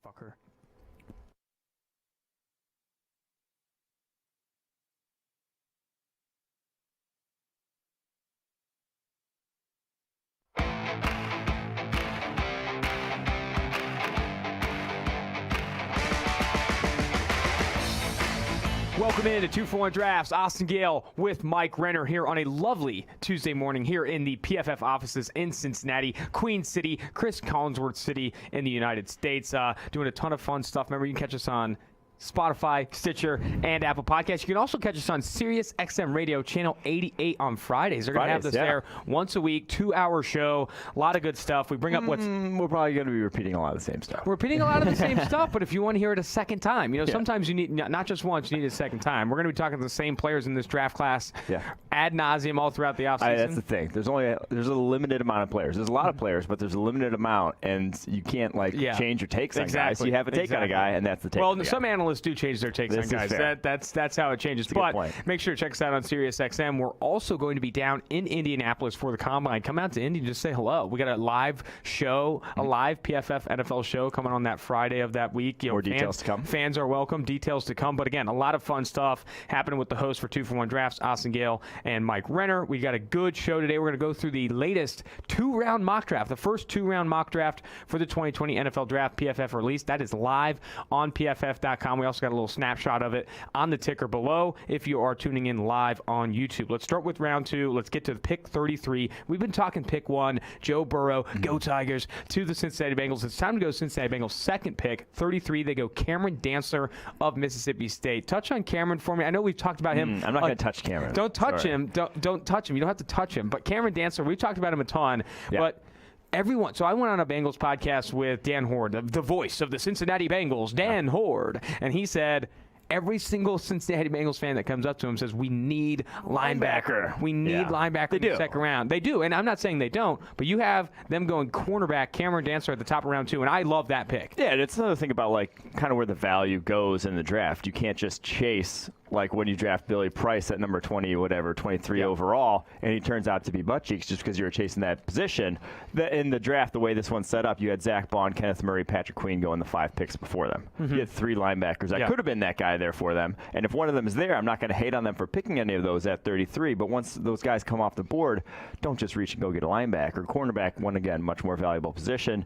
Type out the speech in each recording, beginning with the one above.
motherfucker. Welcome in to 2-for-1 Drafts. Austin Gayle with Mike Renner here on a lovely Tuesday morning here in the PFF offices in Cincinnati, Queen City, Chris Collinsworth City in the United States. Doing a ton of fun stuff. Remember, you can catch us on Spotify, Stitcher, and Apple Podcasts. You can also catch us on Sirius XM Radio, channel 88 on Fridays. They're going to have this there once a week, 2-hour show, a lot of good stuff. We bring up what's... We're probably going to be repeating a lot of the same stuff. We're repeating a lot of the same stuff, but if you want to hear it a second time, sometimes you need, not just once, you need a second time. We're going to be talking to the same players in this draft class ad nauseum all throughout the offseason. That's the thing. There's a limited amount of players. There's a lot of players, but there's a limited amount, and you can't change your takes on guys. You have a take on a guy, and that's the take. Well, some analysts do change their takes on guys. That's how it changes. But make sure to check us out on Sirius XM. We're also going to be down in Indianapolis for the Combine. Come out to Indy and just say hello. We got a live show, a live PFF NFL show coming on that Friday of that week. More details to come. Fans are welcome. Details to come. But again, a lot of fun stuff happening with the hosts for 2-for-1 Drafts, Austin Gayle and Mike Renner. We got a good show today. We're going to go through the latest 2-round mock draft, the first 2-round mock draft for the 2020 NFL Draft PFF release. That is live on PFF.com. We also got a little snapshot of it on the ticker below if you are tuning in live on YouTube. Let's start with round 2. Let's get to pick 33. We've been talking pick 1, Joe Burrow, go Tigers, to the Cincinnati Bengals. It's time to go Cincinnati Bengals. Second pick, 33. They go Cameron Dantzler of Mississippi State. Touch on Cameron for me. I know we've talked about him. I'm not going to touch Cameron. Don't touch him. Don't touch him. You don't have to touch him. But Cameron Dantzler, we've talked about him a ton. Yeah. But everyone, so I went on a Bengals podcast with Dan Horde, the voice of the Cincinnati Bengals, Dan Horde, and he said, every single Cincinnati Bengals fan that comes up to him says, we need linebacker. We need linebacker in the second round. They do, and I'm not saying they don't, but you have them going cornerback, Cameron Dantzler at the top of round 2, and I love that pick. Yeah, and it's another thing about kind of where the value goes in the draft. You can't just chase when you draft Billy Price at number 23 overall, and he turns out to be butt cheeks just because you were chasing that position. In the draft, the way this one's set up, you had Zach Bond, Kenneth Murray, Patrick Queen going the 5 picks before them. You had 3 linebackers. That could have been that guy there for them. And if one of them is there, I'm not going to hate on them for picking any of those at 33. But once those guys come off the board, don't just reach and go get a linebacker. Cornerback, one again, much more valuable position.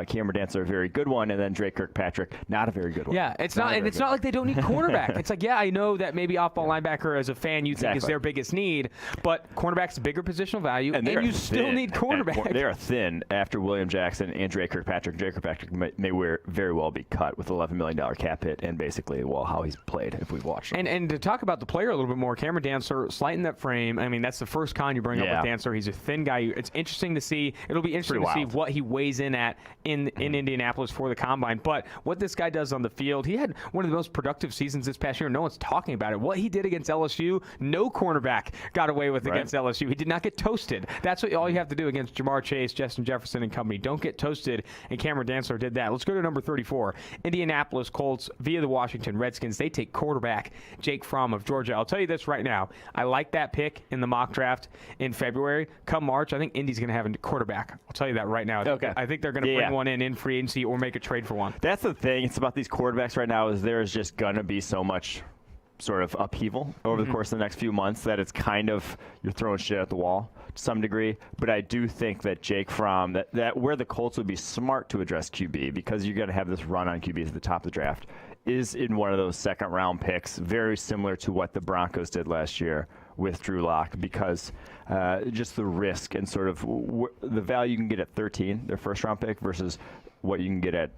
Cameron Dantzler, a very good one, and then Drake Kirkpatrick, not a very good one. Yeah, it's not like they don't need cornerback. It's like, I know that maybe off-ball linebacker as a fan you think is their biggest need, but cornerback's a bigger positional value, and you still need cornerback. They are thin after William Jackson and Drake Kirkpatrick. Drake Kirkpatrick may very well be cut with $11 million cap hit and basically, how he's played if we've watched him. And to talk about the player a little bit more, Cameron Dantzler, slight in that frame. I mean, that's the first con you bring up with Dantzler. He's a thin guy. It's interesting to see. It'll be interesting to see what he weighs in at in Indianapolis for the Combine. But what this guy does on the field, he had one of the most productive seasons this past year. No one's talking about it. What he did against LSU, no cornerback got away with against LSU. He did not get toasted. That's all you have to do against Jamar Chase, Justin Jefferson, and company. Don't get toasted, and Cameron Dantzler did that. Let's go to number 34. Indianapolis Colts via the Washington Redskins. They take quarterback Jake Fromm of Georgia. I'll tell you this right now. I like that pick in the mock draft in February. Come March, I think Indy's going to have a quarterback. I'll tell you that right now. I think they're going to bring one in free agency or make a trade for one. That's the thing. It's about these quarterbacks right now is there's just going to be so much sort of upheaval over the course of the next few months that it's kind of you're throwing shit at the wall to some degree. But I do think that Jake Fromm, that where the Colts would be smart to address QB because you're going to have this run on QBs at the top of the draft is in one of those second-round picks, very similar to what the Broncos did last year with Drew Lock because just the risk and sort of the value you can get at 13, their first-round pick, versus what you can get at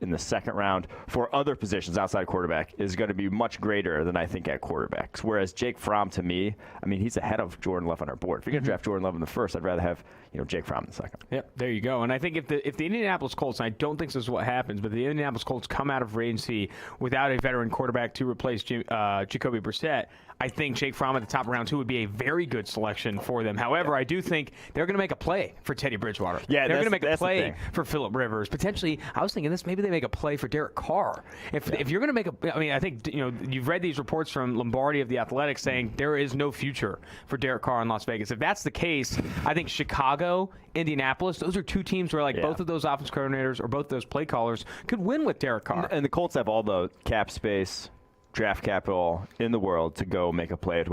in the second round for other positions outside quarterback is going to be much greater than I think at quarterbacks. Whereas Jake Fromm, to me, I mean, he's ahead of Jordan Love on our board. If you're going to draft Jordan Love in the first, I'd rather have Jake Fromm in the second. Yep, there you go. And I think if the Indianapolis Colts, and I don't think this is what happens, but the Indianapolis Colts come out of free agency without a veteran quarterback to replace Jacoby Brissett, I think Jake Fromm at the top of round 2 would be a very good selection for them. However, I do think they're going to make a play for Teddy Bridgewater. Yeah, they're going to make a play for Phillip Rivers. Potentially, I was thinking this, maybe they make a play for Derek Carr. If you're going to make I think you've read these reports from Lombardi of The Athletic saying there is no future for Derek Carr in Las Vegas. If that's the case, I think Chicago, Indianapolis, those are two teams where both of those offense coordinators or both those play callers could win with Derek Carr. And the Colts have all the cap space, draft capital in the world to go make a play at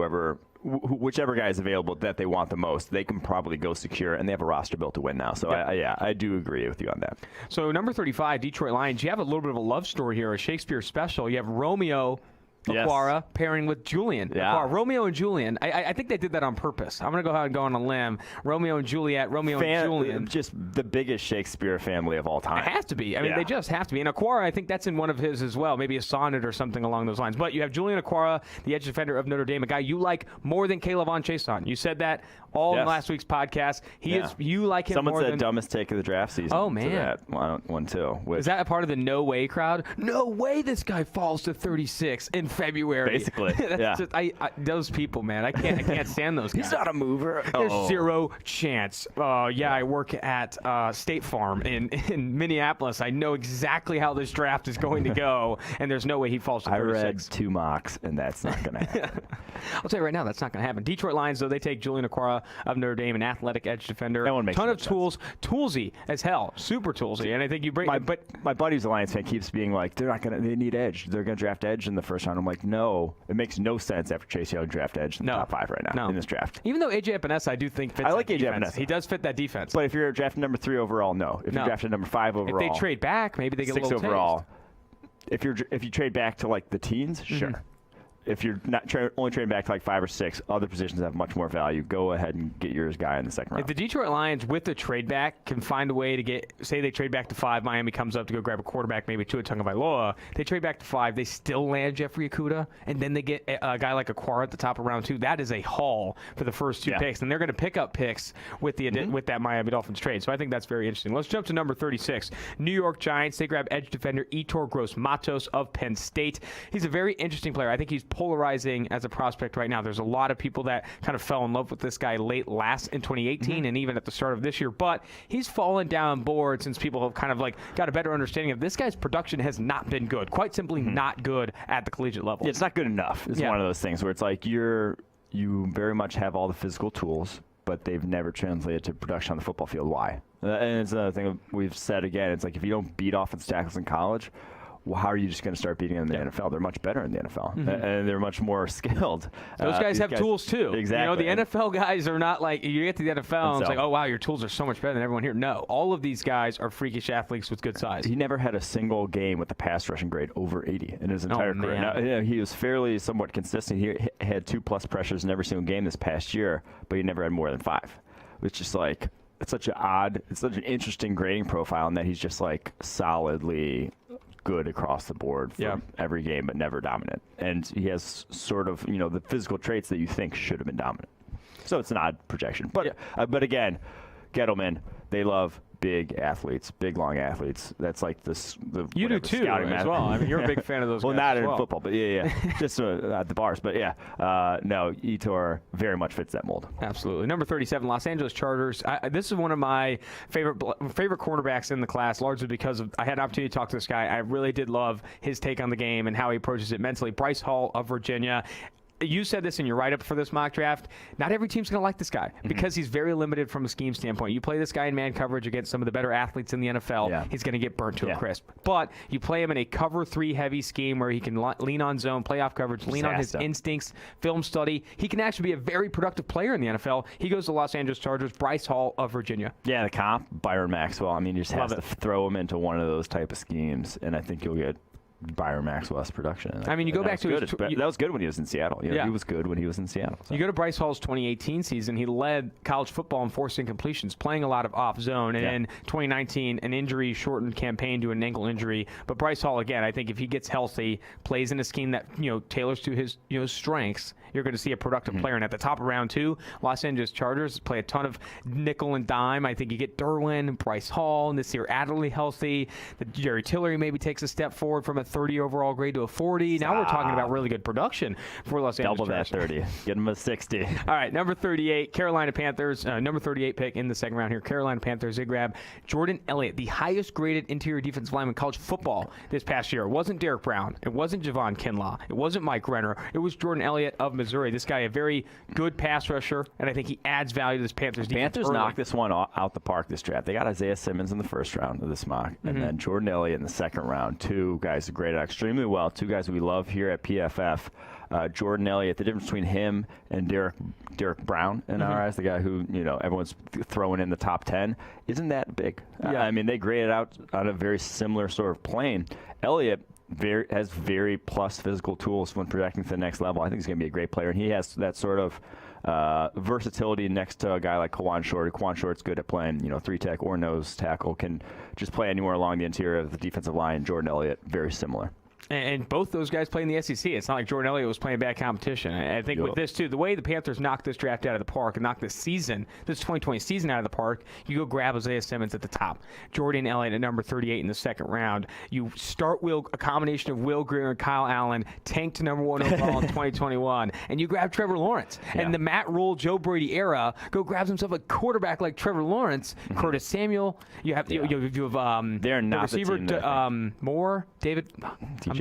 whichever guy is available that they want the most. They can probably go secure, and they have a roster built to win now. So, I do agree with you on that. So, number 35, Detroit Lions, you have a little bit of a love story here, a Shakespeare special. You have Romeo Okwara pairing with Julian. Yeah. Romeo and Julian. I think they did that on purpose. I'm going to go ahead and go on a limb. Romeo and Juliet, Romeo and Julian. Just the biggest Shakespeare family of all time. It has to be. I mean, they just have to be. And Okwara, I think that's in one of his as well, maybe a sonnet or something along those lines. But you have Julian Okwara, the edge defender of Notre Dame, a guy you like more than K'Lavon Chaisson. You said that all in last week's podcast. You like him Someone more said than... dumbest take of the draft season. Oh, man. That one too. Is that a part of the no way crowd? No way this guy falls to 36 in February. Basically. That's just, those people, man. I can't stand those guys. He's not a mover. There's zero chance. I work at State Farm in Minneapolis. I know exactly how this draft is going to go, and there's no way he falls to 36. I read 2 mocks, and that's not going to happen. I'll tell you right now, that's not going to happen. Detroit Lions, though, they take Julian Okwara of Notre Dame, an athletic edge defender. That one makes ton of sense. tools, toolsy as hell, super toolsy. And I think you bring. My buddy who's a Lions fan keeps being like, they need edge. They're going to draft edge in the first round. I'm like, no, it makes no sense after Chase Young draft edge in the top 5 right now in this draft. Even though A.J. Epinesa, I do think fits. I like A.J. Epinesa. He does fit that defense. But if you're drafting number 3 overall, no. If you're drafting number 5 overall, if they trade back, maybe they get 6 a little overall. taste. If you trade back to like the teens, sure. If you're not only trading back to like 5 or 6, other positions have much more value. Go ahead and get yours guy in the second round. If the Detroit Lions, with the trade back, can find a way to get, say they trade back to 5, Miami comes up to go grab a quarterback, maybe Tua Tagovailoa. They trade back to 5, they still land Jeffrey Okudah, and then they get a guy like Okwara at the top of round 2. That is a haul for the first 2 picks, and they're going to pick up picks with with that Miami Dolphins trade. So I think that's very interesting. Let's jump to number 36. New York Giants. They grab edge defender Yetur Gross-Matos of Penn State. He's a very interesting player. I think he's polarizing as a prospect right now. There's a lot of people that kind of fell in love with this guy late last in 2018 and even at the start of this year, but he's fallen down board since people have kind of got a better understanding of this guy's production has not been good. Quite simply not good at the collegiate level. Yeah, it's not good enough. It's one of those things where it's like you very much have all the physical tools, but they've never translated to production on the football field. Why? And it's another thing we've said again. It's like if you don't beat offensive tackles in college, well, how are you just going to start beating them in the NFL? They're much better in the NFL, and they're much more skilled. Those guys have tools, too. Exactly. The NFL guys are not like, you get to the NFL, and it's like, oh, wow, your tools are so much better than everyone here. No, all of these guys are freakish athletes with good size. He never had a single game with the pass rushing grade over 80 in his entire career. Now, he was fairly somewhat consistent. He had 2+ pressures in every single game this past year, but he never had more than 5. It's just like, it's such an interesting grading profile in that he's just like solidly good across the board for every game, but never dominant. And he has sort of, the physical traits that you think should have been dominant. So it's an odd projection. But but again, Gettleman, they love big athletes, big, long athletes. That's like the you do too as well. I mean, you're a big fan of those well, guys not as in football, but just at the bars. But no, Yetur very much fits that mold. Absolutely. Number 37, Los Angeles Chargers. This is one of my favorite cornerbacks in the class, largely because I had an opportunity to talk to this guy. I really did love his take on the game and how he approaches it mentally. Bryce Hall of Virginia. You said this in your write-up for this mock draft. Not every team's going to like this guy because he's very limited from a scheme standpoint. You play this guy in man coverage against some of the better athletes in the NFL, he's going to get burnt to a crisp. But you play him in a cover 3 heavy scheme where he can lean on zone, playoff coverage, lean on his instincts, film study. He can actually be a very productive player in the NFL. He goes to Los Angeles Chargers, Bryce Hall of Virginia. Yeah, the comp, Byron Maxwell. I mean, you just have to throw him into one of those type of schemes, and I think you'll get Byron Maxwell's production. I mean, you go back to that was good when he was in Seattle. He was good when he was in Seattle. So. You go to Bryce Hall's 2018 season. He led college football in forced incompletions, playing a lot of off zone. And in 2019, an injury-shortened campaign to an ankle injury. But Bryce Hall, again, I think if he gets healthy, plays in a scheme that tailors to his strengths, you're going to see a productive player. And at the top of round 2, Los Angeles Chargers play a ton of nickel and dime. I think you get Derwin, Bryce Hall, and this year Adderley healthy. Jerry Tillery maybe takes a step forward from a 30 overall grade to a 40. Now we're talking about really good production for Los Angeles. Double that 30. Get him a 60. All right, number 38, Carolina Panthers. Number 38 pick in the second round here. Carolina Panthers, they grab Jordan Elliott, the highest graded interior defensive lineman in college football this past year. It wasn't Derek Brown. It wasn't Javon Kinlaw. It wasn't Mike Renner. It was Jordan Elliott of Missouri. This guy, a very good pass rusher, and I think he adds value to this Panthers defense. Panthers knocked this one out the park this draft. They got Isaiah Simmons in the first round of this mock, and then Jordan Elliott in the second round. Two guys who graded extremely well. Two guys we love here at PFF. Jordan Elliott, the difference between him and Derek Brown in our eyes, the guy who everyone's throwing in the top 10, isn't that big. I mean, they graded out on a very similar sort of plane. Elliott has very plus physical tools when projecting to the next level. I think he's going to be a great player, and he has that sort of versatility next to a guy like Kawan Short. Kawan Short's good at playing, 3-tech or nose tackle, can just play anywhere along the interior of the defensive line. Jordan Elliott, very similar. And both those guys play in the SEC. It's not like Jordan Elliott was playing bad competition. I think with this, too, the way the Panthers knocked this draft out of the park and knocked this 2020 season out of the park, you go grab Isaiah Simmons at the top. Jordan Elliott at number 38 in the second round. You start a combination of Will Greer and Kyle Allen, tanked to number 1 overall in 2021, and you grab Trevor Lawrence. And in the Matt Rule, Joe Brady era, go grabs himself a quarterback like Trevor Lawrence, Curtis Samuel. You have they're not the receiver Moore,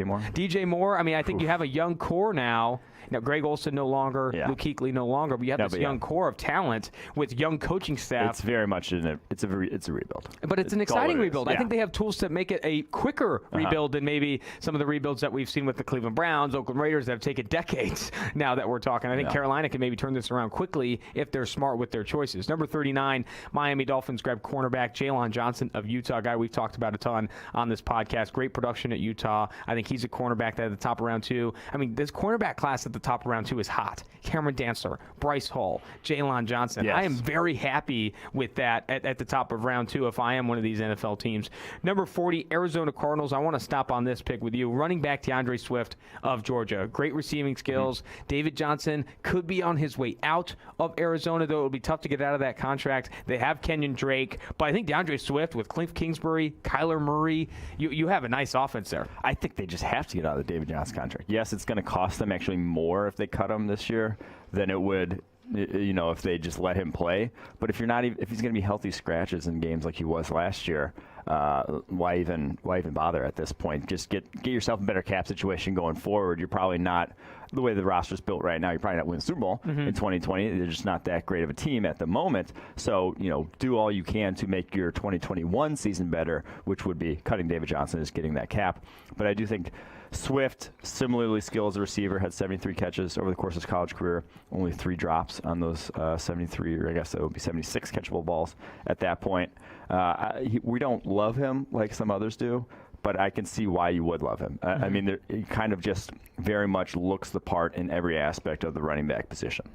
DJ Moore. I mean, I think you have a young core now. Greg Olsen no longer, Luke Kuechly no longer, but you have this young core of talent with young coaching staff. It's very much it's a rebuild. But it's an exciting rebuild. I think they have tools to make it a quicker rebuild than maybe some of the rebuilds that we've seen with the Cleveland Browns, Oakland Raiders that have taken decades now that we're talking. I think Carolina can maybe turn this around quickly if they're smart with their choices. Number 39, Miami Dolphins grab cornerback Jaylon Johnson of Utah, a guy we've talked about a ton on this podcast. Great production at Utah. I think he's a cornerback that at the top of round 2. I mean, this cornerback class at the top of round 2 is hot. Cameron Dantzler, Bryce Hall, Jaylon Johnson. Yes. I am very happy with that at the top of round 2 if I am one of these NFL teams. Number 40, Arizona Cardinals. I want to stop on this pick with you. Running back DeAndre Swift of Georgia. Great receiving skills. David Johnson could be on his way out of Arizona, though it would be tough to get out of that contract. They have Kenyon Drake, but I think DeAndre Swift with Cliff Kingsbury, Kyler Murray, you have a nice offense there. I think they just have to get out of the David Johnson contract. Yes, it's going to cost them actually more if they cut him this year than it would, if they just let him play. But if he's going to be healthy scratches in games like he was last year, why even bother at this point? Just get yourself a better cap situation going forward. You're probably not, the way the roster's built right now, you're probably not winning the Super Bowl in 2020. They're just not that great of a team at the moment. So, do all you can to make your 2021 season better, which would be cutting David Johnson, is getting that cap. But I do think Swift, similarly skilled as a receiver, had 73 catches over the course of his college career, only 3 drops on those 73, or I guess it would be 76 catchable balls at that point. We don't love him like some others do, but I can see why you would love him. I mean, he kind of just very much looks the part in every aspect of the running back position.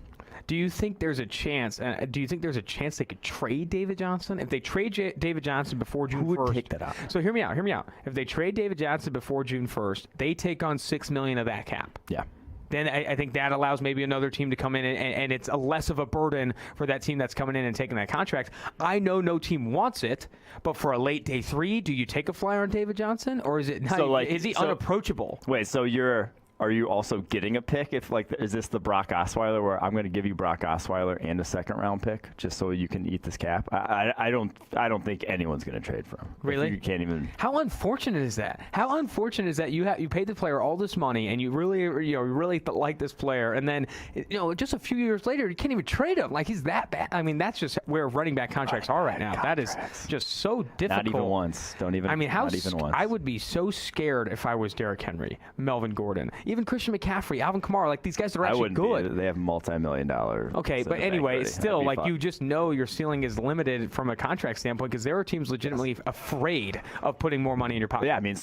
Do you think there's a chance? They could trade David Johnson? If they trade David Johnson before June 1st, who would take that out? So hear me out. If they trade David Johnson before June 1st, they take on $6 million of that cap. Yeah. Then I think that allows maybe another team to come in, and it's a less of a burden for that team that's coming in and taking that contract. I know no team wants it, but for a late day 3, do you take a flyer on David Johnson, or is it not? Is he unapproachable? Wait, so are you also getting a pick? Is this the Brock Osweiler where I'm going to give you Brock Osweiler and a second-round pick just so you can eat this cap? I don't think anyone's going to trade for him. Really? You can't even. How unfortunate is that? How unfortunate is that you paid the player all this money and you really like this player, and then just a few years later you can't even trade him? Like, he's that bad. I mean, that's just where running back contracts are right now. Contracts. That is just so difficult. Not even once. Not even once. I would be so scared if I was Derrick Henry, Melvin Gordon, even Christian McCaffrey, Alvin Kamara, like these guys are actually good. They have multi-million-dollar. Okay, but anyway, still, like, you just know your ceiling is limited from a contract standpoint because there are teams legitimately afraid of putting more money in your pocket. Yeah, I mean,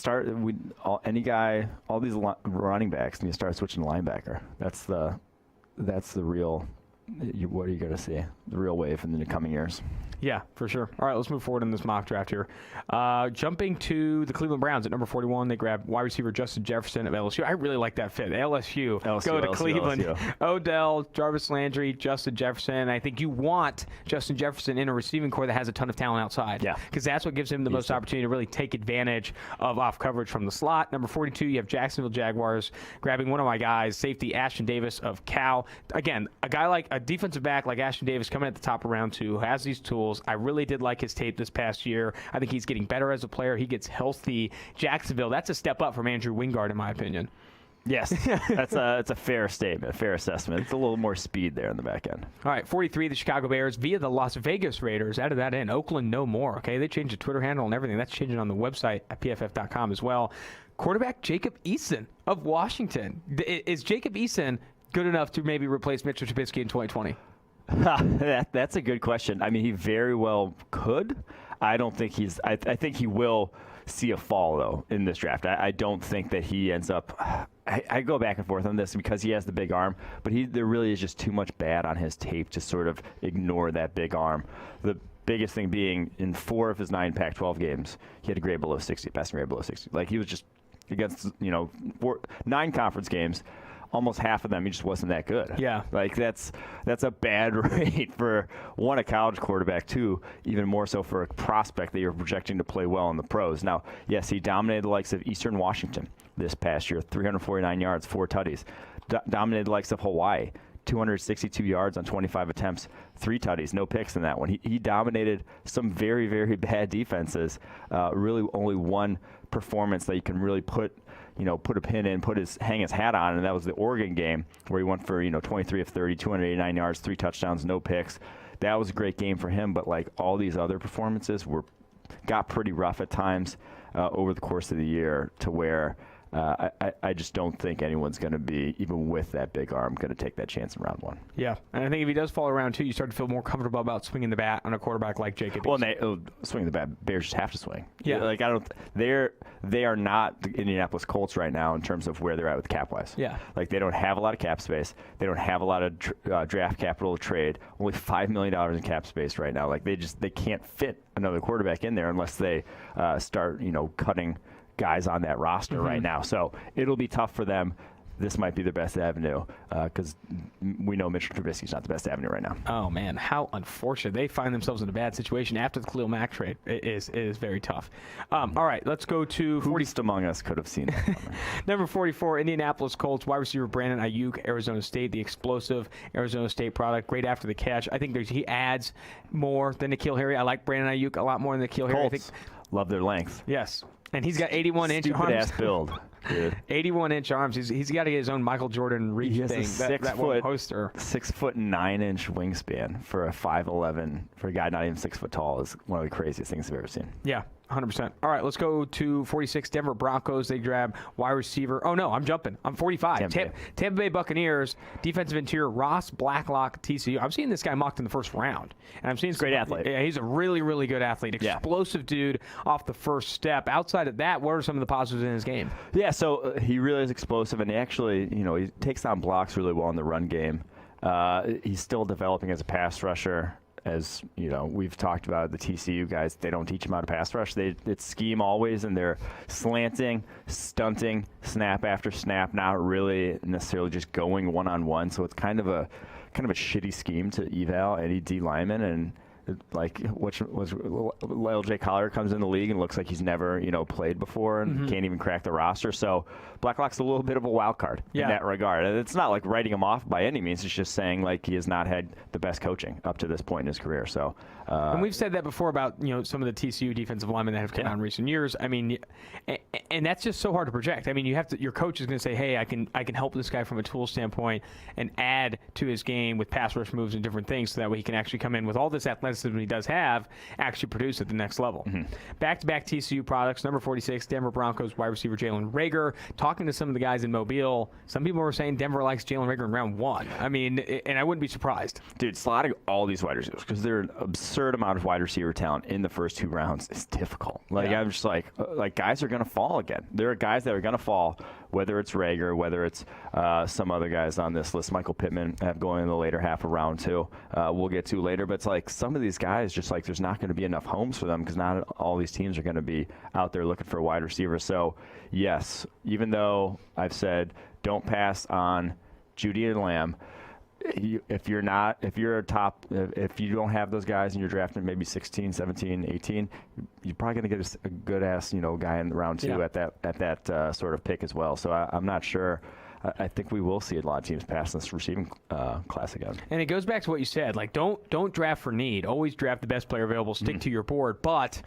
all these running backs, and you start switching to linebacker. That's the real what are you going to see? The real wave in the coming years. Yeah, for sure. All right, let's move forward in this mock draft here. Jumping to the Cleveland Browns at number 41, they grab wide receiver Justin Jefferson of LSU. I really like that fit. LSU go to Cleveland. LSU. Odell, Jarvis Landry, Justin Jefferson. I think you want Justin Jefferson in a receiving core that has a ton of talent outside. Yeah. Because that's what gives him the most opportunity to really take advantage of off coverage from the slot. Number 42, you have Jacksonville Jaguars grabbing one of my guys, safety Ashton Davis of Cal. Again, a guy like a defensive back like Ashton Davis coming at the top of round 2 has these tools. I really did like his tape this past year. I think he's getting better as a player. He gets healthy. Jacksonville, that's a step up from Andrew Wingard, in my opinion. Yes, that's a fair statement, a fair assessment. It's a little more speed there in the back end. All right, 43, the Chicago Bears via the Las Vegas Raiders. Added that in. Oakland, no more. Okay, they changed the Twitter handle and everything. That's changing on the website at pff.com as well. Quarterback Jacob Eason of Washington. Is Jacob Eason good enough to maybe replace Mitchell Trubisky in 2020? That's a good question. I mean, he very well could. I don't think he's. I think he will see a fall though in this draft. I don't think that he ends up. I go back and forth on this because he has the big arm, but there really is just too much bad on his tape to sort of ignore that big arm. The biggest thing being in 4 of his 9 Pac-12 games, he had a grade below 60, passing grade below 60. Like he was just against 9 conference games. Almost half of them, he just wasn't that good. Yeah. Like, that's a bad rate for, 1, a college quarterback, 2, even more so for a prospect that you're projecting to play well in the pros. Now, yes, he dominated the likes of Eastern Washington this past year, 349 yards, 4 tutties. Dominated the likes of Hawaii, 262 yards on 25 attempts, 3 tutties, no picks in that one. He dominated some very, very bad defenses. Really only one performance that you can really put a pin in, hang his hat on, and that was the Oregon game where he went for 23 of 30, 289 yards, 3 touchdowns, no picks. That was a great game for him, but like all these other performances got pretty rough at times over the course of the year to where I just don't think anyone's going to be, even with that big arm, going to take that chance in round 1. Yeah, and I think if he does fall around 2, you start to feel more comfortable about swinging the bat on a quarterback like Jacob. Well, swinging the bat, Bears just have to swing. Yeah, like they are not the Indianapolis Colts right now in terms of where they're at with cap wise. Yeah, like they don't have a lot of cap space. They don't have a lot of draft capital to trade. Only $5 million in cap space right now. Like they can't fit another quarterback in there unless they start cutting guys on that roster right now. So it'll be tough for them. This might be their best avenue because we know Mitchell Trubisky's not the best avenue right now. Oh, man, how unfortunate. They find themselves in a bad situation after the Khalil Mack trade. It is very tough. All right, let's go to 40. Who among us could have seen that? Number 44, Indianapolis Colts, wide receiver Brandon Ayuk, Arizona State, the explosive Arizona State product, great after the catch. I think he adds more than N'Keal Harry. I like Brandon Ayuk a lot more than N'Keal Harry. I think love their length. Yes. And he's got 81-inch arms. Stupid-ass build. 81-inch arms. He's got to get his own Michael Jordan reach thing. That one poster. 6'9" wingspan for a 5'11" for a guy not even 6 foot tall is one of the craziest things I've ever seen. Yeah. 100%. All right, let's go to 46, Denver Broncos. They grab wide receiver. Oh, no, I'm jumping. I'm 45. Tampa Bay Buccaneers, defensive interior, Ross Blacklock, TCU. I'm seeing this guy mocked in the first round. And I'm seeing great athlete. Yeah, he's a really, really good athlete. Explosive dude off the first step. Outside of that, what are some of the positives in his game? Yeah, so he really is explosive, and he actually, he takes on blocks really well in the run game. He's still developing as a pass rusher. As we've talked about, the TCU guys, they don't teach him how to pass rush. It's scheme always, and they're slanting, stunting, snap after snap, not really necessarily just going one-on-one. So it's kind of a shitty scheme to eval any D lineman. And like which was LJ Collier comes in the league and looks like he's never played before and can't even crack the roster. So Blacklock's a little bit of a wild card in that regard. And it's not like writing him off by any means. It's just saying like he has not had the best coaching up to this point in his career. So and we've said that before about some of the TCU defensive linemen that have come out in recent years. I mean, and that's just so hard to project. I mean, your coach is going to say, hey, I can help this guy from a tool standpoint and add to his game with pass rush moves and different things, so that way he can actually come in with all this athleticism he does have, actually produce at the next level. Back-to-back TCU products. Number 46, Denver Broncos wide receiver Jalen Reagor. Talking to some of the guys in Mobile, some people were saying Denver likes Jalen Reagor in round 1. I mean, and I wouldn't be surprised. Dude, slotting all these wide receivers, because they're an absurd amount of wide receiver talent in the first 2 rounds is difficult. Like I'm just like guys are going to fall again. There are guys that are going to fall whether it's Rager, whether it's some other guys on this list. Michael Pittman have going in the later half of round 2. We'll get to later. But it's like some of these guys, just like there's not going to be enough homes for them because not all these teams are going to be out there looking for a wide receiver. So, yes, even though I've said don't pass on Judy and Lamb, if you don't have those guys and you're drafting maybe 16, 17, 18, you're probably going to get a good ass, guy in round 2 at that sort of pick as well. So I'm not sure. I think we will see a lot of teams pass this receiving class again. And it goes back to what you said. Like, don't draft for need. Always draft the best player available. Stick to your board, but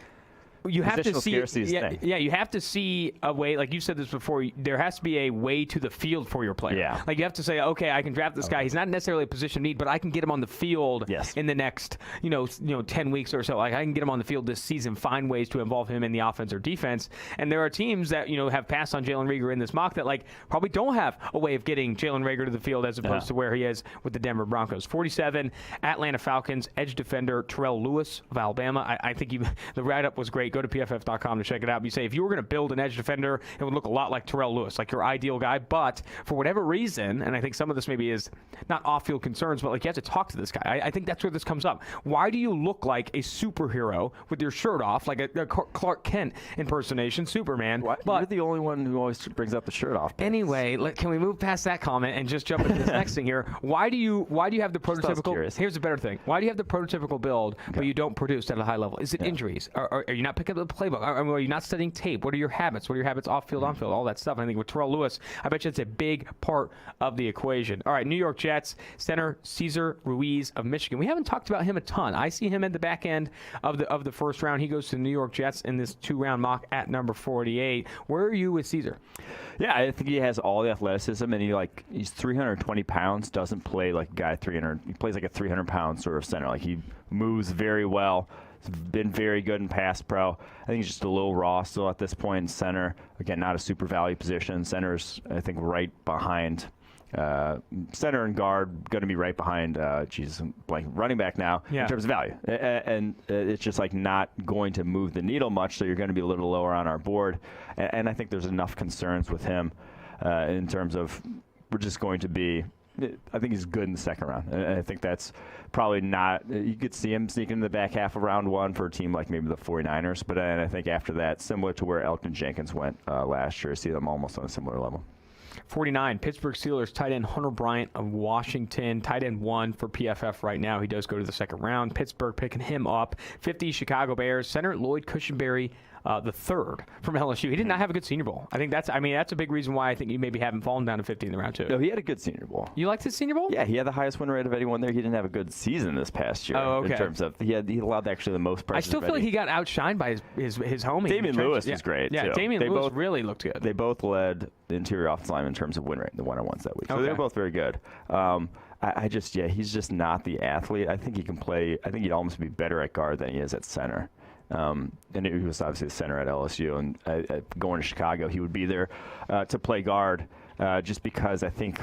you have to see, you have to see a way. Like you said this before, there has to be a way to the field for your player. Yeah. Like you have to say, okay, I can draft this guy. He's not necessarily a position need, but I can get him on the field in the next, 10 weeks or so. Like I can get him on the field this season. Find ways to involve him in the offense or defense. And there are teams that have passed on Jalen Reagor in this mock that probably don't have a way of getting Jalen Reagor to the field as opposed to where he is with the Denver Broncos. 47, Atlanta Falcons edge defender Terrell Lewis of Alabama. I think the write-up was great. Go to PFF.com to check it out. You say if you were going to build an edge defender, it would look a lot like Terrell Lewis, like your ideal guy. But for whatever reason, and I think some of this maybe is not off-field concerns, but you have to talk to this guy. I think that's where this comes up. Why do you look like a superhero with your shirt off, like a Clark Kent impersonation, Superman? But you're the only one who always brings up the shirt off. Anyway, can we move past that comment and just jump into this next thing here? Why do you have the prototypical? Here's the better thing. Why do you have the prototypical build, but you don't produce at a high level? Is it injuries? Are you not picking up the playbook? Are you not studying tape? What are your habits? What are your habits off-field, on-field? All that stuff. I think with Terrell Lewis, I bet you it's a big part of the equation. All right, New York Jets, center Cesar Ruiz of Michigan. We haven't talked about him a ton. I see him at the back end of the first round. He goes to the New York Jets in this 2-round mock at number 48. Where are you with Cesar? Yeah, I think he has all the athleticism, and he's 320 pounds, doesn't play like a guy 300. He plays like a 300-pound sort of center. Like he moves very well. He's been very good in pass pro. I think he's just a little raw still at this point in center. Again, not a super value position. Center's, I think, right behind center and guard, going to be right behind, running back now in terms of value. And it's just not going to move the needle much, so you're going to be a little lower on our board. And I think there's enough concerns with him in terms of we're just going to be – I think he's good in the second round. And I think that's probably not – you could see him sneaking in the back half of round 1 for a team like maybe the 49ers. But I think after that, similar to where Elgton Jenkins went last year, see them almost on a similar level. 49, Pittsburgh Steelers tight end Hunter Bryant of Washington, tight end 1 for PFF right now. He does go to the second round. Pittsburgh picking him up. 50, Chicago Bears, center Lloyd Cushenberry, the third from LSU. He did not have a good Senior Bowl. I think that's a big reason why I think you maybe haven't fallen down to 50 in the round 2. No, he had a good Senior Bowl. You liked his Senior Bowl? Yeah, he had the highest win rate of anyone there. He didn't have a good season this past year. Oh, okay. In terms of he allowed actually the most pressure. I still feel like he got outshined by his homie. Damian Lewis was great. Yeah, too. Damian Lewis really looked good. They both led the interior offensive line in terms of win rate, the one-on-ones that week. So they were both very good. He's just not the athlete. I think he can play. I think he'd almost be better at guard than he is at center. And he was obviously the center at LSU, and going to Chicago, he would be there to play guard, just because I think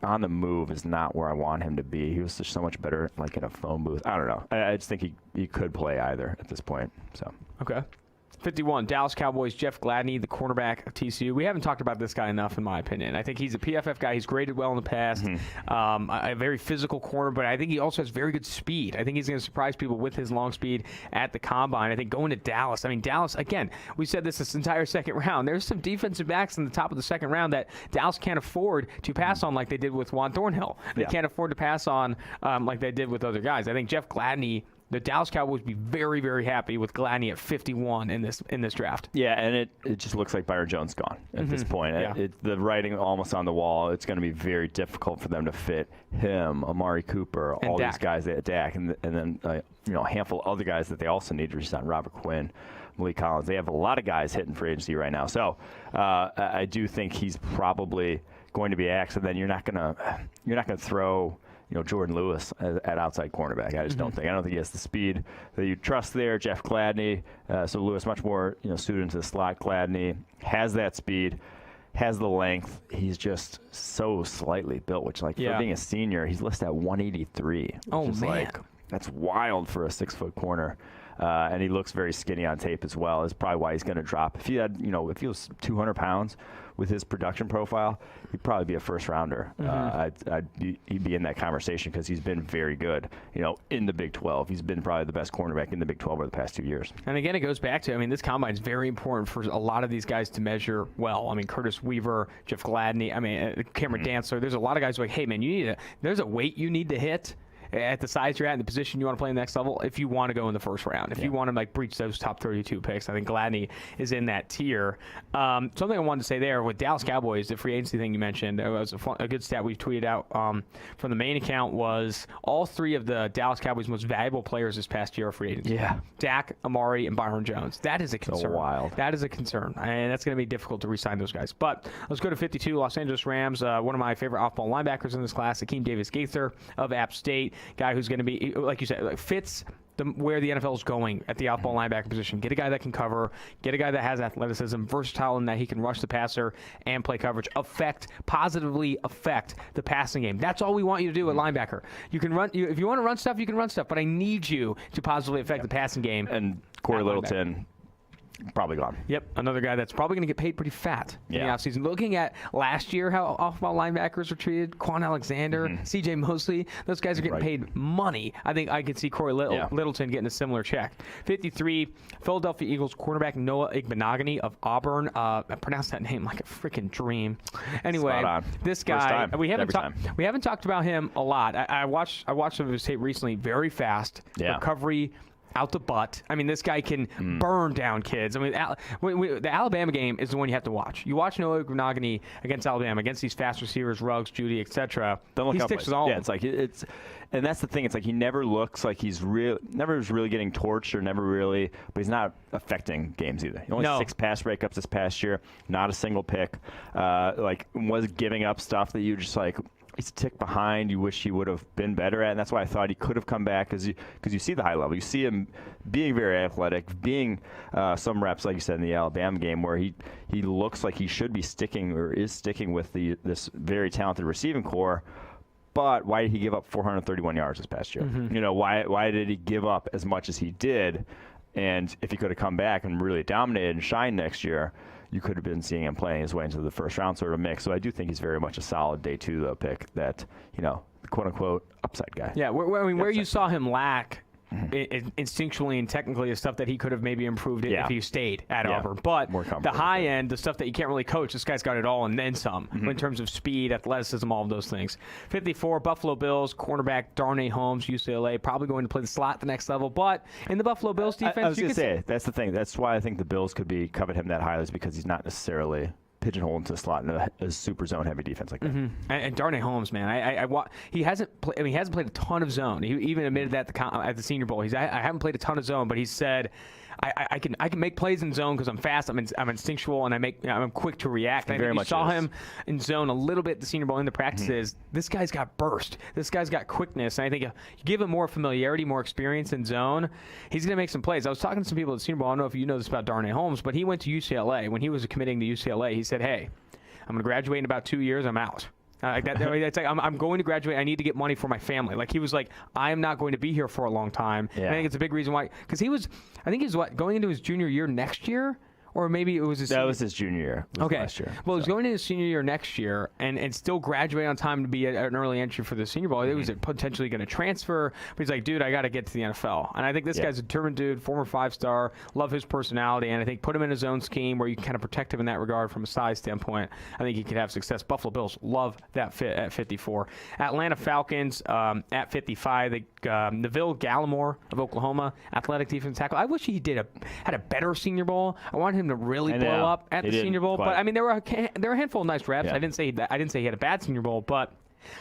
on the move is not where I want him to be. He was just so much better in a phone booth. I don't know. I just think he could play either at this point. So okay. 51, Dallas Cowboys, Jeff Gladney, the cornerback of TCU. We haven't talked about this guy enough, in my opinion. I think he's a PFF guy. He's graded well in the past. A very physical corner, but I think he also has very good speed. I think he's going to surprise people with his long speed at the combine. I think going to Dallas, Dallas, again, we said this entire second round. There's some defensive backs in the top of the second round that Dallas can't afford to pass on like they did with Juan Thornhill. They can't afford to pass on like they did with other guys. I think Jeff Gladney, the Dallas Cowboys, would be very, very happy with Gladney at 51 in this draft. Yeah, and it just looks like Byron Jones gone at this point. Yeah. The writing almost on the wall. It's going to be very difficult for them to fit him, Amari Cooper, all these guys at Dak, and then a handful of other guys that they also need to resign. Robert Quinn, Malik Collins. They have a lot of guys hitting free agency right now. So I do think he's probably going to be axed. And then you're not gonna throw Jordan Lewis at outside cornerback. I just don't think. I don't think he has the speed that you trust there. Jeff Gladney, so Lewis much more suited into the slot. Gladney has that speed, has the length. He's just so slightly built, which for being a senior, he's listed at 183. Oh man. That's wild for a 6-foot corner. And he looks very skinny on tape as well. Is probably why he's going to drop. If he had, if he was 200 pounds with his production profile, he'd probably be a first rounder. He'd be in that conversation because he's been very good, in the Big 12. He's been probably the best cornerback in the Big 12 over the past 2 years. And again, it goes back to, this combine is very important for a lot of these guys to measure well. Curtis Weaver, Jeff Gladney, Cameron Dantzler. There's a lot of guys who are like, hey man, there's a weight you need to hit at the size you're at and the position you want to play in the next level if you want to go in the first round. If you want to breach those top 32 picks, I think Gladney is in that tier. Something I wanted to say there with Dallas Cowboys, the free agency thing you mentioned, it was a good stat we tweeted out from the main account was all 3 of the Dallas Cowboys' most valuable players this past year are free agents. Yeah. Dak, Amari, and Byron Jones. That is a concern. So wild. That is a concern. And that's going to be difficult to re-sign those guys. But let's go to 52, Los Angeles Rams. One of my favorite off-ball linebackers in this class, Akeem Davis-Gaither of App State, guy who's going to be, like you said, fits where the NFL is going at the off-ball linebacker position. Get a guy that can cover, get a guy that has athleticism, versatile in that he can rush the passer and play coverage, positively affect the passing game. That's all we want you to do at linebacker. You can run, if you want to run stuff, you can run stuff, but I need you to positively affect the passing game. And Corey Littleton, probably gone. Yep, another guy that's probably going to get paid pretty fat in the offseason. Looking at last year, how off-ball linebackers were treated, Quan Alexander, C.J. Mosley, those guys are getting paid money. I think I could see Corey Littleton getting a similar check. 53, Philadelphia Eagles quarterback Noah Igbenogany of Auburn. I pronounced that name like a freaking dream. Anyway, this guy, we haven't talked about him a lot. I watched some of his tape recently. Very fast recovery. Out the butt. This guy can burn down kids. The Alabama game is the one you have to watch. You watch Noah Igbenogany against Alabama, against these fast receivers, Ruggs, Judy, etc. He sticks with all. Yeah, and that's the thing. It's like he never looks like never was really getting torched or never really, but he's not affecting games either. Only 6 pass breakups this past year, not a single pick. Was giving up stuff that you just he's a tick behind. You wish he would have been better at, and that's why I thought he could have come back because you see the high level. You see him being very athletic, being some reps, like you said, in the Alabama game where he looks like he should be sticking or is sticking with this very talented receiving core. But why did he give up 431 yards this past year? Why did he give up as much as he did? And if he could have come back and really dominated and shined next year, you could have been seeing him playing his way into the first round sort of mix. So I do think he's very much a solid day 2 though pick that, quote unquote upside guy. Yeah, where you saw him lack instinctually and technically is stuff that he could have maybe improved if he stayed at Auburn. But the high end, the stuff that you can't really coach, this guy's got it all and then some in terms of speed, athleticism, all of those things. 54, Buffalo Bills, cornerback Darnay Holmes, UCLA, probably going to play the slot at the next level. But in the Buffalo Bills defense, I was going to say, that's the thing. That's why I think the Bills could covet him that highly is because he's not necessarily pigeonholed into the slot in a super zone heavy defense like that. And Darnay Holmes, man, he hasn't played a ton of zone. He even admitted that at the Senior Bowl. I haven't played a ton of zone, but he said I can make plays in zone because I'm fast, I'm instinctual, and I'm quick to react. And I think you saw him in zone a little bit at the Senior Bowl in the practices. This guy's got burst. This guy's got quickness. And I think you give him more familiarity, more experience in zone, he's going to make some plays. I was talking to some people at the Senior Bowl. I don't know if you know this about Darnay Holmes, but he went to UCLA. When he was committing to UCLA, he said, hey, I'm going to graduate in about 2 years. I'm out. It's like I'm going to graduate. I need to get money for my family. He was like, I am not going to be here for a long time. Yeah. And I think it's a big reason why. Because I think he's going into his junior year next year. Or maybe it was his That was his junior year. Last year. Well, he's going into his senior year next year and still graduate on time to be an early entry for the Senior Bowl. He was potentially going to transfer, but he's like, dude, I got to get to the NFL. And I think this guy's a determined dude, former 5-star, love his personality, and I think put him in his own scheme where you can kind of protect him in that regard from a size standpoint. I think he could have success. Buffalo Bills love that fit at 54. Atlanta Falcons at 55. Neville Gallimore of Oklahoma, athletic defensive tackle. I wish he had a better Senior Bowl. I wanted him to really blow up at the Senior Bowl, but there were a handful of nice reps. Yeah. I didn't say he had a bad Senior Bowl, but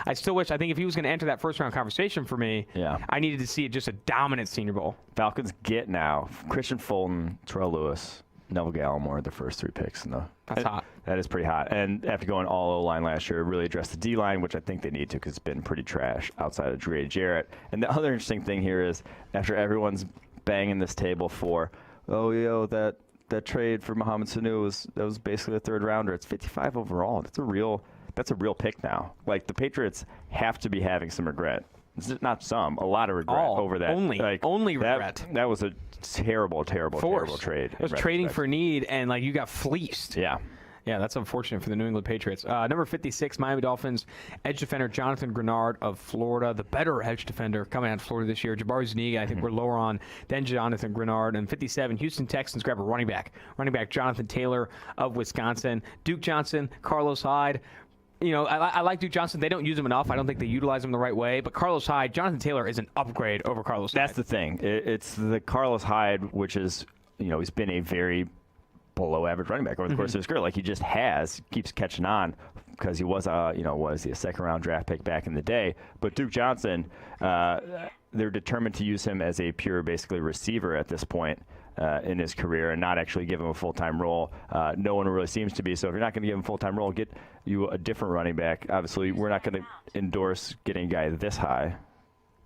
I still wish. I think if he was going to enter that first round conversation for me, I needed to see just a dominant Senior Bowl. Falcons get now Christian Fulton, Terrell Lewis, Neville Gallimore, the first 3 picks. That's hot. That is pretty hot. And after going all O-line last year, really addressed the D-line, which I think they need to because it's been pretty trash outside of Dre Jarrett. And the other interesting thing here is after everyone's banging this table for, that trade for Mohamed Sanu was basically a 3rd rounder. It's 55 overall. That's a real pick now. The Patriots have to be having some regret not some, a lot of regret over that. Only regret. That was a terrible trade. It was trading for need, and you got fleeced. Yeah. Yeah, that's unfortunate for the New England Patriots. Number 56, Miami Dolphins, edge defender Jonathan Grenard of Florida, the better edge defender coming out of Florida this year. Jabari Zuniga, I think we're lower on than Jonathan Grenard. And 57, Houston Texans grab a running back Jonathan Taylor of Wisconsin. Duke Johnson, Carlos Hyde. I like Duke Johnson. They don't use him enough. I don't think they utilize him the right way. But Carlos Hyde, Jonathan Taylor is an upgrade over Carlos Hyde. That's the thing. It's the Carlos Hyde, which is, he's been a very below average running back over the course of his career. He just keeps catching on because he was a second round draft pick back in the day. But Duke Johnson, they're determined to use him as a pure, basically, receiver at this point in his career and not actually give him a full-time role. No one really seems to be. So if you're not going to give him a full-time role, get you a different running back. Obviously, we're not going to endorse getting a guy this high.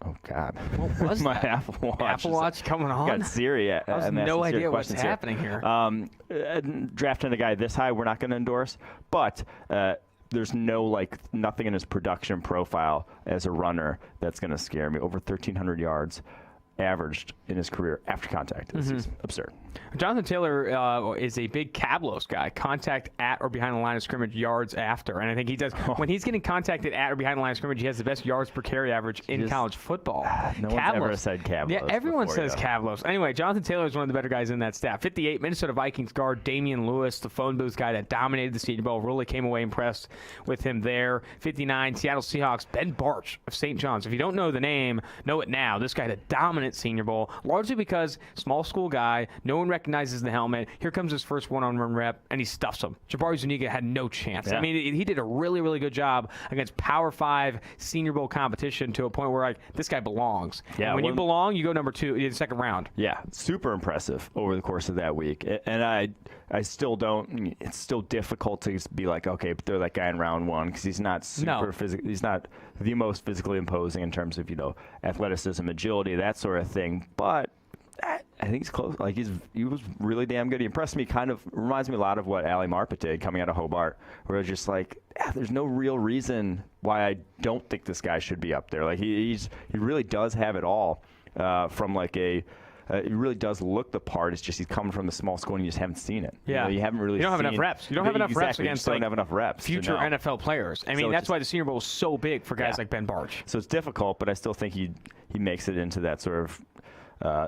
Oh, God. What was my that? Apple Watch? Apple Watch coming on? Got Siri. I have no idea what's happening here. Drafting a guy this high, we're not going to endorse. But there's nothing in his production profile as a runner that's going to scare me. Over 1,300 yards averaged in his career after contact. This is absurd. Jonathan Taylor is a big Cablos guy. Contact at or behind the line of scrimmage, yards after. And I think he does. When he's getting contacted at or behind the line of scrimmage, he has the best yards per carry average in college football. No one's ever said Cablos. Yeah, everyone before, says Cablos. Anyway, Jonathan Taylor is one of the better guys in that staff. 58, Minnesota Vikings guard Damian Lewis, the phone booth guy that dominated the Senior Bowl. Really came away impressed with him there. 59, Seattle Seahawks, Ben Barch of St. John's. If you don't know the name, know it now. This guy had a dominant Senior Bowl, largely because small school guy, no one recognizes the helmet. Here comes his first one-on-one rep, and he stuffs him. Jabari Zuniga had no chance. Yeah. I mean, he did a really, really good job against Power 5 Senior Bowl competition to a point where, this guy belongs. Yeah, and when you belong, you go number 2 in the second round. Yeah, super impressive over the course of that week. And I still don't – it's still difficult to be okay, throw that guy in round 1 because he's not super physical. He's not the most physically imposing in terms of, athleticism, agility, that sort of thing. But – I think he's close. He was really damn good. He impressed me. Kind of reminds me a lot of what Ali Marpet did coming out of Hobart, where it's just there's no real reason why I don't think this guy should be up there. He really does have it all from he really does look the part. It's just he's coming from the small school and you just haven't seen it. Yeah, you haven't really. You don't have enough reps. You don't have enough reps against don't have enough reps. Future NFL players. I mean, that's why the Senior Bowl is so big for guys like Ben Barch. So it's difficult, but I still think he makes it into that sort of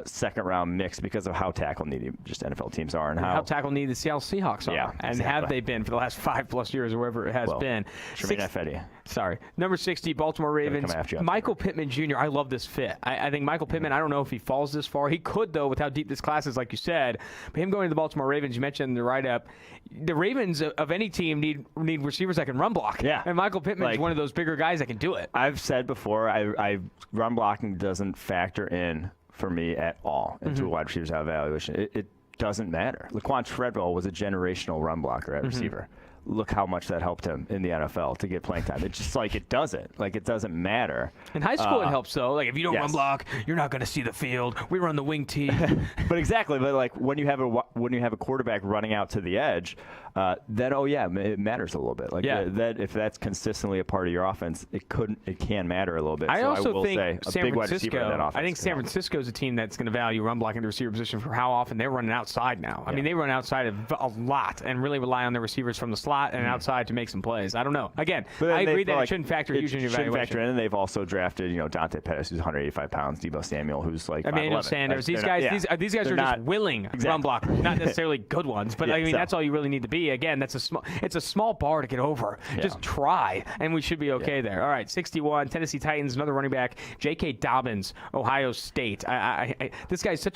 second round mix because of how tackle needy just NFL teams are and how tackle needy the Seattle Seahawks are. Yeah, and exactly. have they been for the last 5+ years or wherever it has been. Sorry. Number 60, Baltimore Ravens. Michael Pittman Jr. I love this fit. I think Michael Pittman, I don't know if he falls this far. He could, though, with how deep this class is, like you said. But him going to the Baltimore Ravens, you mentioned in the write-up, the Ravens of any team need receivers that can run block. Yeah. And Michael Pittman is one of those bigger guys that can do it. I've said before, run blocking doesn't factor in for me at all into a wide receiver's evaluation. It doesn't matter. Laquan Treadwell was a generational run blocker at receiver. Look how much that helped him in the NFL to get playing time. It's just it doesn't. It doesn't matter. In high school, it helps, though. If you don't run block, you're not going to see the field. We run the wing tee. But exactly. But when you have a quarterback running out to the edge, then it matters a little bit. That if that's consistently a part of your offense, it can matter a little bit. I will think say a big wide receiver in that offense. I think San Francisco is a team that's going to value run blocking the receiver position for how often they're running outside now. I mean, they run outside a lot and really rely on their receivers from the slot and outside to make some plays. I don't know. Again, I agree that it shouldn't factor huge in your evaluation. Factor in, and they've also drafted, Dante Pettis, who's 185 pounds, Debo Samuel, who's Emmanuel Sanders. These guys are just willing run blockers, not necessarily good ones. But that's all you really need to be. Again, it's a small bar to get over. Just try, and we should be okay there. All right, 61, Tennessee Titans, another running back, J.K. Dobbins, Ohio State. This guy's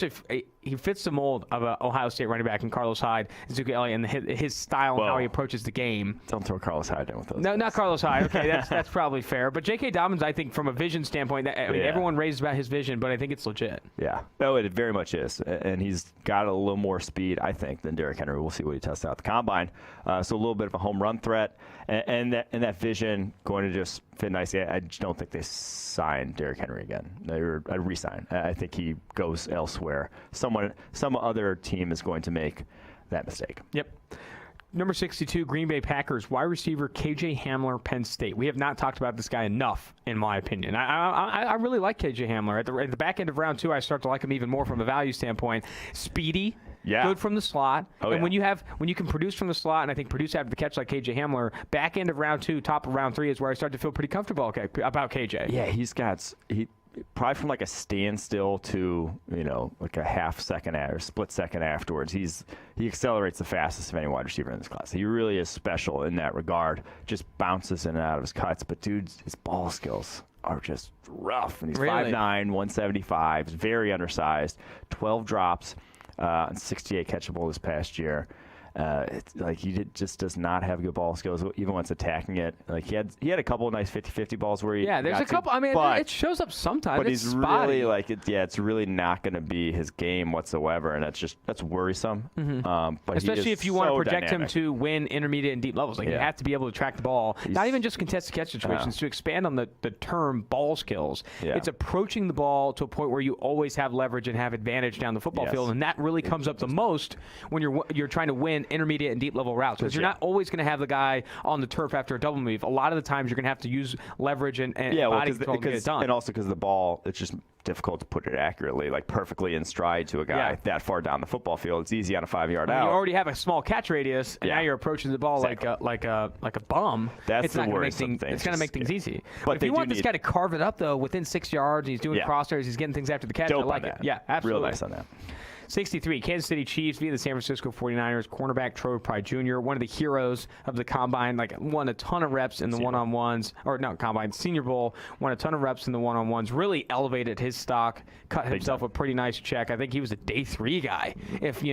he fits the mold of an Ohio State running back in Carlos Hyde, Ezekiel Elliott, and his style and how he approaches the game. Don't throw Carlos Hyde in with those. No, not Carlos Hyde. Okay, that's probably fair. But J.K. Dobbins, I think, from a vision standpoint, everyone raves about his vision, but I think it's legit. Yeah. No, it very much is. And he's got a little more speed, I think, than Derrick Henry. We'll see what he tests out at the Combine. So a little bit of a home run threat. And that vision going to just fit nicely. I just don't think they sign Derrick Henry again. I re-sign. I think he goes elsewhere. Some other team is going to make that mistake. Yep. Number 62, Green Bay Packers, wide receiver KJ Hamler, Penn State. We have not talked about this guy enough, in my opinion. I really like KJ Hamler. At the back end of round 2, I start to like him even more from a value standpoint. Speedy, good from the slot. And when you can produce from the slot, and I think produce after the catch like KJ Hamler, back end of round 2, top of round 3 is where I start to feel pretty comfortable about KJ. Yeah, he probably from like a standstill to like a half second or split second afterwards. He accelerates the fastest of any wide receiver in this class. He really is special in that regard. Just bounces in and out of his cuts, but dude, his ball skills are just rough. And he's 5'9", 175, very undersized, 12 drops, and 68 catchable this past year. It's like he just does not have good ball skills, even when it's attacking it. Like he had a couple of nice 50-50 balls where there's a couple. I mean, it shows up sometimes. But he's really it's really not going to be his game whatsoever, and that's worrisome. But especially if you want to project him to win intermediate and deep levels, like you have to be able to track the ball. Not even just contested catch situations. To expand on the term ball skills, it's approaching the ball to a point where you always have leverage and have advantage down the football field, and that really comes up the most when you're trying to win intermediate and deep level routes, because you're not always going to have the guy on the turf after a double move. A lot of the times you're going to have to use leverage and body control to get it done. And also because the ball, it's just difficult to put it accurately, like perfectly in stride to a guy that far down the football field. It's easy on a 5-yard out. You already have a small catch radius, and now you're approaching the ball like a bum. That's the worrisome thing. It's going to make things easy. But if you want this guy to carve it up though, within 6 yards, he's doing crosshairs, he's getting things after the catch. I like it. Yeah, absolutely. Real nice on that. 63, Kansas City Chiefs via the San Francisco 49ers, cornerback Troy Pride Jr., one of the heroes of the Combine, won a ton of reps in the one-on-ones, Combine, Senior Bowl, won a ton of reps in the one-on-ones, really elevated his stock, cut himself a pretty nice check. I think he was a day 3 guy if he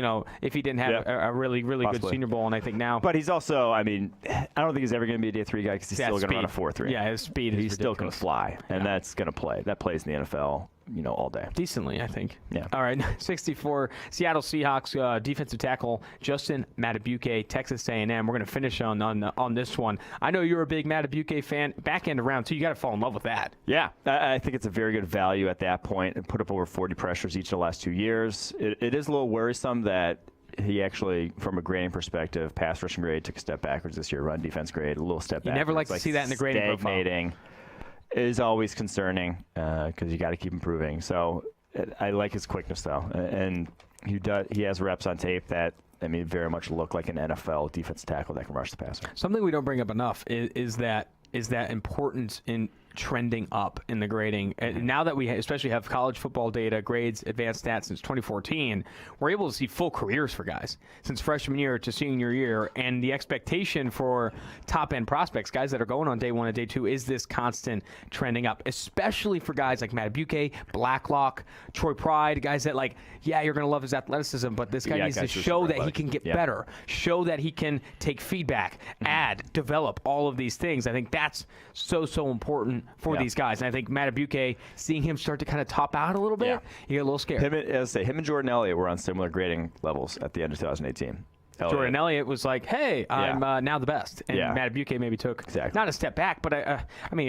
didn't have a really, really good Senior Bowl, and I think now. But he's also, I don't think he's ever going to be a day 3 guy because he's still going to run a 4.3. Yeah, his speed is ridiculous. Still can fly, and that's going to play. That plays in the NFL. All day. Decently, I think. Yeah. All right, 64, Seattle Seahawks defensive tackle Justin Madubuike, Texas A&M. We're going to finish on this one. I know you're a big Madubuike fan. Back end of round 2, you got to fall in love with that. Yeah, I think it's a very good value at that point. It put up over 40 pressures each of the last 2 years. It is a little worrisome that he actually, from a grading perspective, pass rushing grade took a step backwards this year. Run defense grade, a little step back. You never like to see that in the grading profile. Stagnating is always concerning because you got to keep improving. So I like his quickness though, and he has reps on tape that very much look like an NFL defensive tackle that can rush the passer. Something we don't bring up enough is that importance in trending up in the grading. And now that we especially have college football data, grades, advanced stats since 2014, we're able to see full careers for guys since freshman year to senior year. And the expectation for top-end prospects, guys that are going on day 1 and day 2, is this constant trending up, especially for guys like Madubuike, Blacklock, Troy Pride, guys that you're going to love his athleticism, but this guy needs to show that he can get better, show that he can take feedback, add, develop all of these things. I think that's so important for these guys. And I think Madubuike, seeing him start to kind of top out a little bit, you get a little scared. Him and Jordan Elliott were on similar grading levels at the end of 2018. Jordan Elliott was like, hey, I'm now the best. And Madubuike maybe took not a step back, but I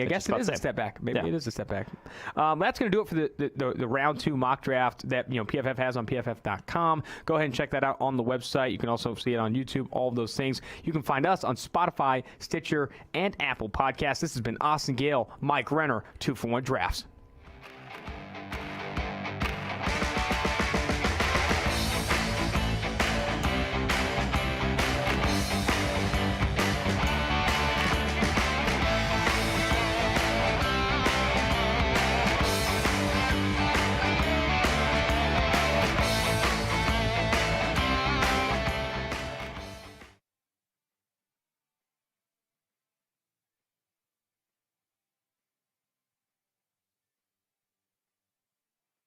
guess it is a step back. Maybe it is a step back. That's going to do it for the round 2 mock draft that PFF has on PFF.com. Go ahead and check that out on the website. You can also see it on YouTube, all of those things. You can find us on Spotify, Stitcher, and Apple Podcasts. This has been Austin Gayle, Mike Renner, 2-for-1 Drafts.